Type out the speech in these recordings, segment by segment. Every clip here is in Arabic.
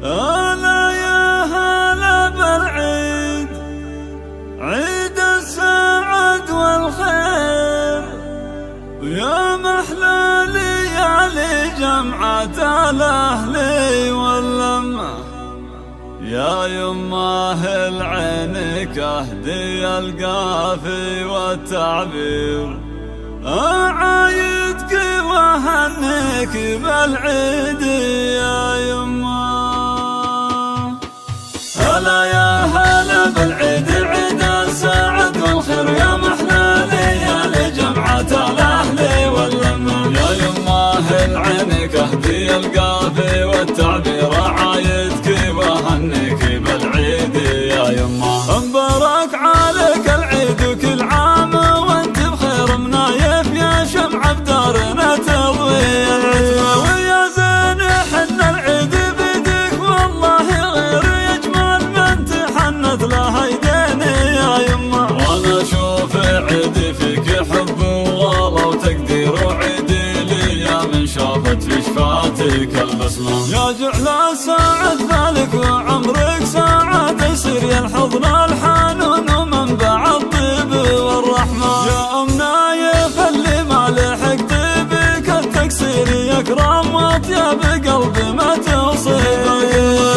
ألا يا هلا بالعيد، عيد السعد والخير، ويا محلى ليالي جمعة الأهل واللمة. يا يماه العين كهدي القافي والتعبير، أعايدك وهنيك بالعيد يا يماه. هلا يا هلا بالعيد، عيد السعد والخير، يا محلى ليالي جمعة الأهل واللمة. يا يماه العين كهدي القافي والتعبير، أعايدك وهنيك بالعيد يا يماه. مبارك عليك العيد وكل عام وانت بخير، منايف يا شمعة بدارنا تضوي العتمة. ويا زين حن العيد بيدك والله غير يجمل من تحنت له ايديني يا يمه. وانا اشوف عيدي فيك حب وغلا وتقدير، وعيدي لي يا من شافت في شفاتك البسمه. يا جعل السعد ذلك وعمرك سعد يصير، يا الحضن الحنون ومنبع الطيب والرحمه. يا نايف اللي ما لحقت بك التقصير، يكرم واطيب قلبي ما توصل.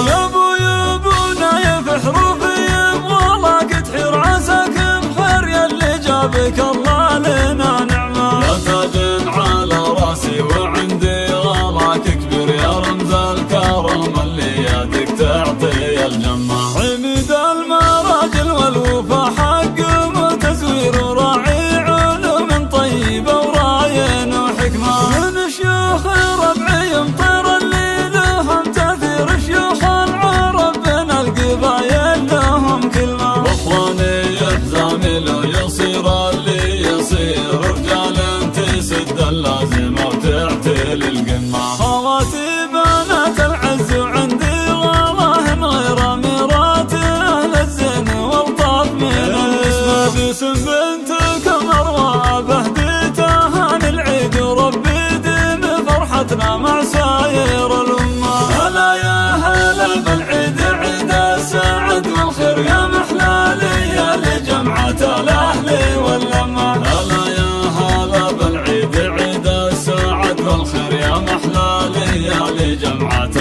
يا ابو نايف حروفي يبغى لك تحير، عساك بخير يا اللي جابك الله لنا نعمه. يا تاج على راسي وعندي غلاك كبير، يا رمز الكرم اللي يدك تعطي الجمه. عميد المراجل والوفا حق وتزوير، وراعي علوم طيبه وراين وحكمه. من شيوخ ربعي يمطر اللي لهم تاثير، شيوخ العرب بين القبايل لهم كلمه. واخواني حزامي لو يصير اللي يصير، رجال تسد اللازمه وتعتل القمه. خواتي بنات العز وعندي غلاهن غير اميرات اهل الزين والطف من الاسم. باسم بنتك مروه بهديتها للعيد، وربي ديم فرحتنا مع ساير الامه. هلا يا هلا بالعيد، عيد السعد والخير، يا محلى ليالي جمعة الأهل واللمة. هلا يا هلا بالعيد، عيد السعد والخير، يا محلى ليالي جمعة